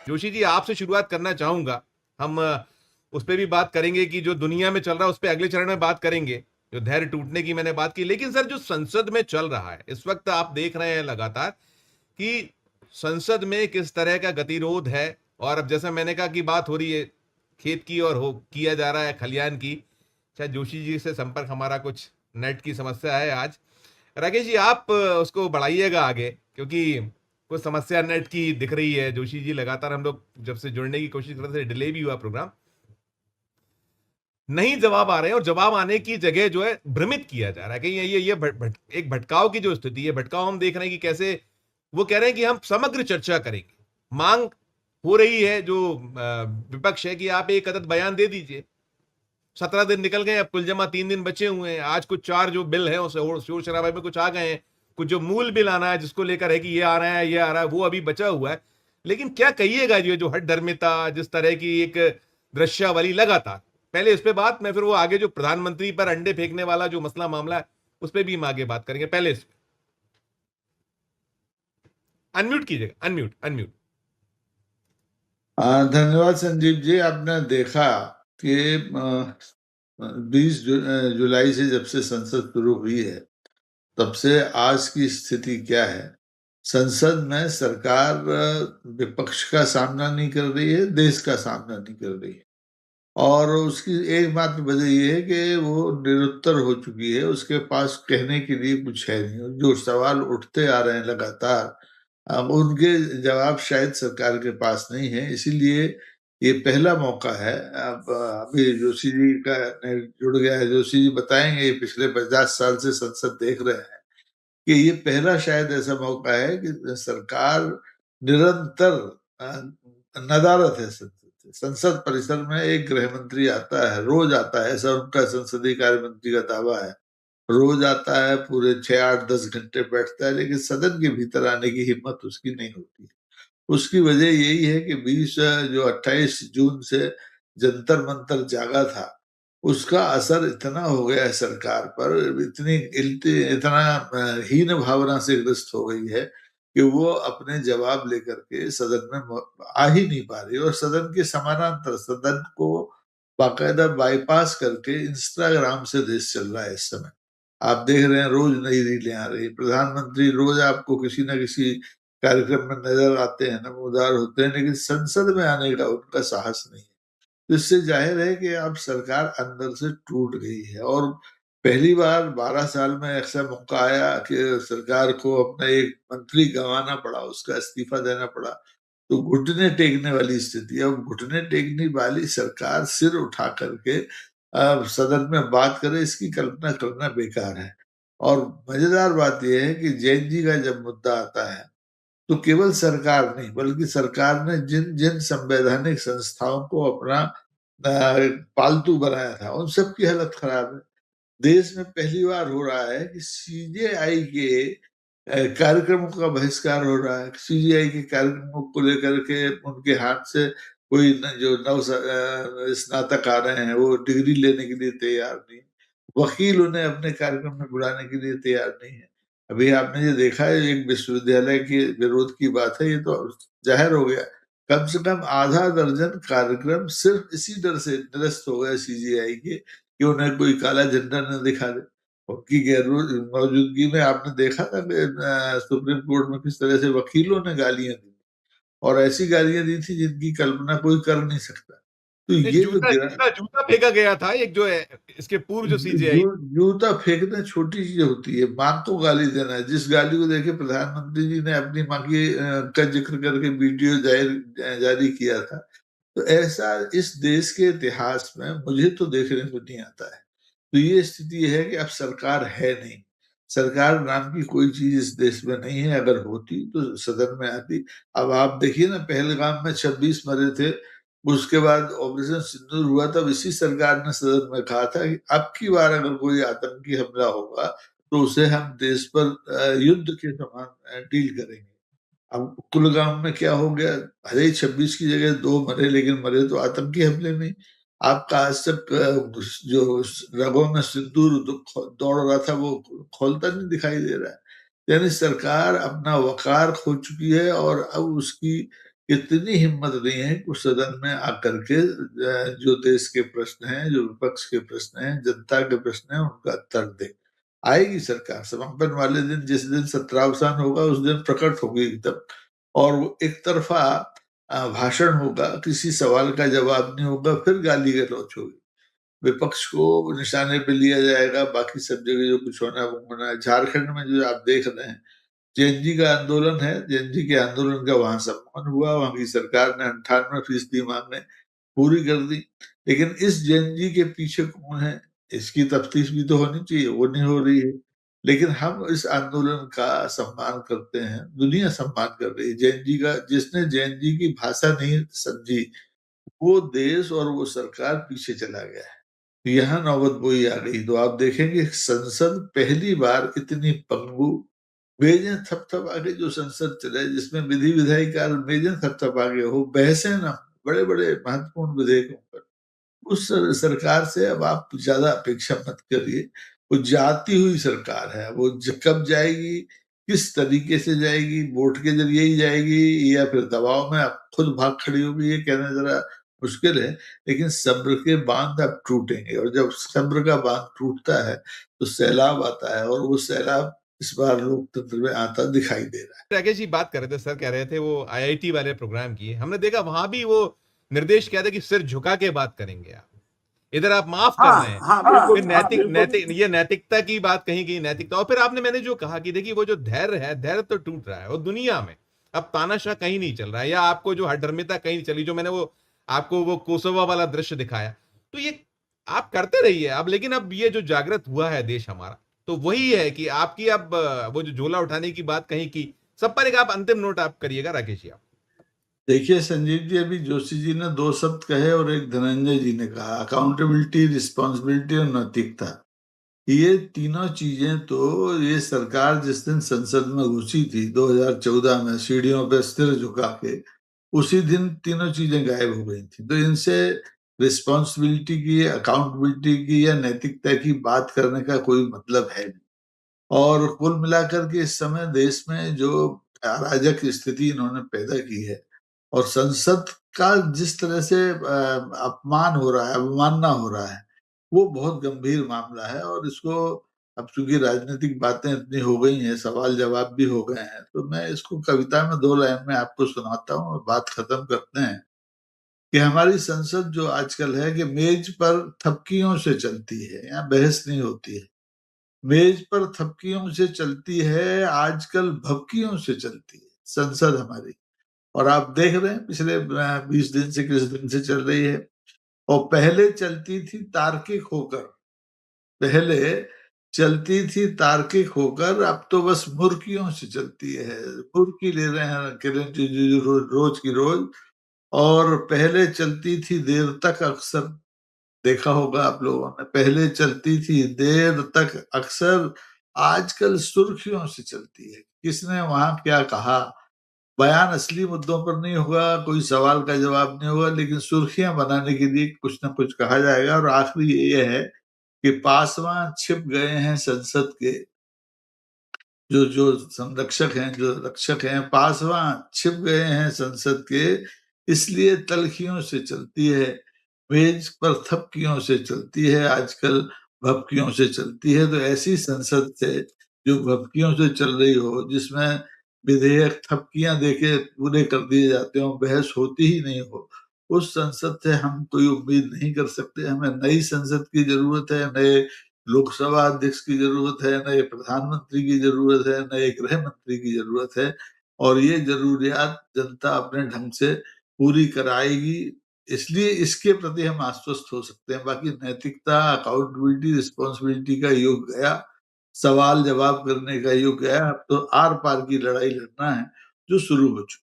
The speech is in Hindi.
जोशी जी, आपसे शुरुआत करना चाहूंगा। हम उस पे भी बात करेंगे कि जो दुनिया में चल रहा है उस पे अगले चरण में बात करेंगे, जो धैर्य टूटने की मैंने बात की। लेकिन सर, जो संसद में चल रहा है इस वक्त, आप देख रहे हैं लगातार कि संसद में किस तरह का गतिरोध है। और अब जैसा मैंने कहा कि बात हो रही है खेत की और हो किया जा रहा है खलियान की। शायद जोशी जी से संपर्क हमारा कुछ नेट की समस्या है आज। राकेश जी, आप उसको बढ़ाइएगा आगे, क्योंकि कुछ समस्या नेट की दिख रही है। जोशी जी, लगातार हम लोग जब से जुड़ने की कोशिश कर रहे थे, डिले भी हुआ प्रोग्राम, नहीं जवाब आ रहे हैं। और जवाब आने की जगह जो है भ्रमित किया जा रहा है कि ये एक भटकाव की जो स्थिति है, भटकाव हम देख रहे हैं कि कैसे वो कह रहे हैं कि हम समग्र चर्चा करेंगे। मांग हो रही है जो विपक्ष है कि आप एक अदद बयान दे दीजिए। 17 दिन निकल गए, अब कुल जमा 3 दिन बचे हुए हैं। आज कुछ 4 जो बिल है उस शोर शराबे में कुछ आ गए हैं। कुछ जो मूल बिल आना है जिसको लेकर है कि ये आ रहा है ये आ रहा है, वो अभी बचा हुआ है। लेकिन क्या कहिएगा, जो हठ धर्मिता, जिस तरह की एक दृश्यावली लगातार, पहले इस पे बात, मैं फिर वो आगे जो प्रधानमंत्री पर अंडे फेंकने वाला जो मसला मामला है उस पर भी हम आगे बात करेंगे। पहले इस अनम्यूट कीजिएगा, अनम्यूट अनम्यूट। धन्यवाद संजीव जी। आपने देखा कि 20 जुलाई से जब से संसद शुरू हुई है तब से आज की स्थिति क्या है। संसद में सरकार विपक्ष का सामना नहीं कर रही है, देश का सामना नहीं कर रही है। और उसकी एकमात्र वजह ये है कि वो निरुत्तर हो चुकी है, उसके पास कहने के लिए कुछ है नहीं। जो सवाल उठते आ रहे हैं लगातार, अब उनके जवाब शायद सरकार के पास नहीं है। इसीलिए ये पहला मौका है। अब अभी जोशी जी का जुड़ गया है, जोशी जी बताएंगे। ये पिछले 50 साल से संसद देख रहे हैं कि ये पहला शायद ऐसा मौका है कि सरकार निरंतर नदारत है। संसद परिसर में एक गृह मंत्री आता है, रोज आता है, ऐसा उनका संसदीय कार्य मंत्री का दावा है। रोज आता है, पूरे 6, 8, 10 घंटे बैठता है, लेकिन सदन के भीतर आने की हिम्मत उसकी नहीं होती। उसकी वजह यही है कि 28 जून से जंतर मंतर जागा था, उसका असर इतना हो गया है सरकार पर, इतना हीन भावना से ग्रस्त हो गई है कि वो अपने जवाब लेकर के सदन में आ ही नहीं पा रही। और सदन के समानांतर, सदन को बाकायदा बाईपास करके इंस्टाग्राम से देश चल रहा है इस समय। आप देख रहे हैं रोज नई रीलें आ रही, प्रधानमंत्री रोज आपको किसी ना किसी कार्यक्रम में नजर आते हैं, नमोदार होते हैं, लेकिन संसद में आने का उनका साहस नहीं है। तो इससे जाहिर है कि अब सरकार अंदर से टूट गई है। और पहली बार 12 साल में ऐसा मौका आया कि सरकार को अपना एक मंत्री गंवाना पड़ा, उसका इस्तीफा देना पड़ा। तो घुटने टेकने वाली स्थिति। अब घुटने टेकने वाली सरकार सिर उठा करके सदन में बात करे, इसकी कल्पना करना बेकार है। और मजेदार बात यह है कि जैन जी का जब मुद्दा आता है तो केवल सरकार नहीं, बल्कि सरकार ने जिन जिन संवैधानिक संस्थाओं को अपना पालतू बनाया था, उन सब की हालत खराब है। देश में पहली बार हो रहा है कि सीजेआई के कार्यक्रमों का बहिष्कार हो रहा है। सीजेआई के कार्यक्रमों को लेकर के उनके हाथ से कोई जो नव स्नातक आ रहे हैं वो डिग्री लेने के लिए तैयार नहीं, वकील उन्हें अपने कार्यक्रम में बुलाने के लिए तैयार नहीं है। अभी आपने ये देखा है, एक विश्वविद्यालय के विरोध की बात है, ये तो जाहिर हो गया। कम से कम आधा दर्जन कार्यक्रम सिर्फ इसी डर से निरस्त हो गए सीजीआई के कि उन्हें कोई काला झंडा न दिखा दे। उनकी मौजूदगी में आपने देखा था कि सुप्रीम कोर्ट में किस तरह से वकीलों ने गालियां दी, और ऐसी गालियां दी थी जिनकी कल्पना कोई कर नहीं सकता। तो ये जो जूता जूता जूता फेंका गया था, एक जो है इसके पूर्व जो सीजेआई। जूता फेंकना छोटी चीज होती है, मां को गाली देना है। जिस गाली को देखे प्रधानमंत्री जी ने अपनी मां की का जिक्र करके वीडियो जारी किया था, तो ऐसा इस देश के इतिहास में मुझे तो देखने को नहीं आता है। तो ये स्थिति है कि अब सरकार है नहीं, सरकार नाम की कोई चीज इस देश में नहीं है। अगर होती तो सदन में आती। अब आप देखिए ना, पहलगाम में 26 मरे थे, उसके बाद ऑपरेशन सिंदूर हुआ, तब इसी सरकार ने सदन में कहा था कि अब की बार अगर कोई आतंकी हमला होगा तो उसे हम देश पर युद्ध के समान डील करेंगे। अब कुलगाम में क्या हो गया, भले 26 की जगह 2 मरे, लेकिन मरे तो आतंकी हमले में। आपका आज तक जो रगों में सिंदूर दौड़ रहा था वो खोलता नहीं दिखाई दे रहा है। यानी सरकार अपना वकार खो चुकी है, और अब उसकी इतनी हिम्मत नहीं है कि सदन में आकर के जो देश के प्रश्न हैं, जो विपक्ष के प्रश्न हैं, जनता के प्रश्न हैं, उनका उत्तर दे। आएगी सरकार समापन वाले दिन, जिस दिन सत्रावसान होगा उस दिन प्रकट होगी एकदम, और वो एक तरफा भाषण होगा, किसी सवाल का जवाब नहीं होगा, फिर गाली गलौच होगी, विपक्ष को निशाने पे लिया जाएगा, बाकी सब जगह जो कुछ होना वो होना है। झारखंड में जो आप देख रहे हैं, जेएनजी का आंदोलन है, जेएनजी के आंदोलन का वहां सम्मान हुआ, वहां की सरकार ने 98% मांगे पूरी कर दी, लेकिन इस जेएनजी के पीछे कौन है इसकी तफ्तीश भी तो होनी चाहिए, वो नहीं हो रही है। लेकिन हम इस आंदोलन का सम्मान करते हैं, दुनिया सम्मान कर रही है जेएनजी का। जिसने जेएनजी की भाषा नहीं समझी, वो देश और वो सरकार पीछे चला गया है। यहाँ नौबत वही आ गई, तो आप देखेंगे संसद पहली बार इतनी पंगु, मेजें थप आगे जो संसद चले, जिसमें विधि विधायी कार्य मेजें थप आगे हो, बहसें ना बड़े बड़े महत्वपूर्ण विधेयकों पर, उस सरकार से अब आप ज्यादा अपेक्षा मत करिए। वो जाती हुई सरकार है, वो कब जाएगी, किस तरीके से जाएगी, वोट के जरिए ही जाएगी या फिर दबाव में आप खुद भाग खड़ी होगी, ये कहना जरा मुश्किल है। लेकिन सब्र के बांध अब टूटेंगे, और जब सब्र का बांध टूटता है तो सैलाब आता है, और वो सैलाब इस बार लोकतंत्र में आता दिखाई दे रहा है। राकेश जी बात कर रहे थे, सर कह रहे थे वो आईआईटी वाले प्रोग्राम की, हमने देखा वहां भी वो निर्देश क्या था कि सिर झुका के बात करेंगे आप, इधर आप माफ कर रहे हैं। हाँ बिल्कुल, फिर नैतिक ये नैतिकता की बात कही गई, नैतिकता। और फिर आपने मैंने जो कहा कि देखिए वो जो धैर्य है, धैर्य तो टूट रहा है, और दुनिया में अब तानाशाह कहीं नहीं चल रहा है, या आपको जो हठधर्मिता कहीं नहीं चली, जो मैंने वो आपको वो कोसोवा वाला दृश्य दिखाया, तो ये आप करते रहिए अब। लेकिन अब ये जो जागृत हुआ है देश हमारा, तो वही है कि आपकी अब वो जो झोला उठाने की बात कहीं की, सब पर एक आप अंतिम नोट आप करिएगा राकेश जी। आप देखिए संजीव जी, अभी जोशी जी ने 2 शब्द कहे और एक धनंजय जी ने कहा, अकाउंटेबिलिटी, रिस्पॉन्सिबिलिटी और नैतिकता। ये तीनों चीजें तो ये सरकार जिस दिन संसद में घुसी थी 2014 में, सीढ़ियों पे सिर झुका के, उसी दिन तीनों चीजें गायब हो गई थी। तो इनसे रिस्पॉन्सिबिलिटी की, अकाउंटेबिलिटी की या नैतिकता की बात करने का कोई मतलब है नहीं। और कुल मिलाकर के इस समय देश में जो अराजक स्थिति इन्होंने पैदा की है, और संसद का जिस तरह से अपमान हो रहा है, अवमानना हो रहा है, वो बहुत गंभीर मामला है। और इसको अब चूंकि राजनीतिक बातें इतनी हो गई हैं, सवाल जवाब भी हो गए हैं, तो मैं इसको कविता में 2 लाइन में आपको सुनाता हूँ और बात खत्म करते हैं। कि हमारी संसद जो आजकल है कि मेज पर थपकियों से चलती है, यहाँ बहस नहीं होती है। मेज पर थपकियों से चलती है, आजकल भपकियों से चलती है संसद हमारी। और आप देख रहे हैं पिछले 20 दिन से, किस दिन से चल रही है। और पहले चलती थी तार्किक होकर, पहले चलती थी तार्किक होकर, अब तो बस मुर्कियों से चलती है। मुर्की ले रहे हैं किरण रिजिजू रोज की रोज। और पहले चलती थी देर तक, अक्सर देखा होगा आप लोगों ने, पहले चलती थी देर तक अक्सर, आजकल सुर्खियों से चलती है। किसने वहां क्या कहा, बयान असली मुद्दों पर नहीं होगा, कोई सवाल का जवाब नहीं होगा, लेकिन सुर्खियां बनाने के लिए कुछ ना कुछ कहा जाएगा। और आखिरी ये है कि पासवान छिप गए हैं संसद के, जो जो संरक्षक हैं, जो रक्षक हैं, पासवान छिप गए हैं संसद के, इसलिए तलखियों से चलती है। मेज पर थपकियों से चलती है, आजकल भपकियों से चलती है। तो ऐसी संसद से जो भपकियों से चल रही हो, जिसमें विधेयक थपकियां देके पूरे कर दिए जाते हो, बहस होती ही नहीं हो, उस संसद से हम कोई उम्मीद नहीं कर सकते। हमें नई संसद की जरूरत है, नए लोकसभा अध्यक्ष की जरूरत है, नए प्रधानमंत्री की जरूरत है, नए गृह मंत्री की जरूरत है। और ये जरूरियात जनता अपने ढंग से पूरी कराएगी, इसलिए इसके प्रति हम आश्वस्त हो सकते हैं। बाकी नैतिकता, अकाउंटेबिलिटी, रिस्पॉन्सिबिलिटी का युग गया, सवाल जवाब करने का युग गया। अब तो आर पार की लड़ाई लड़ना है जो शुरू हो चुकी।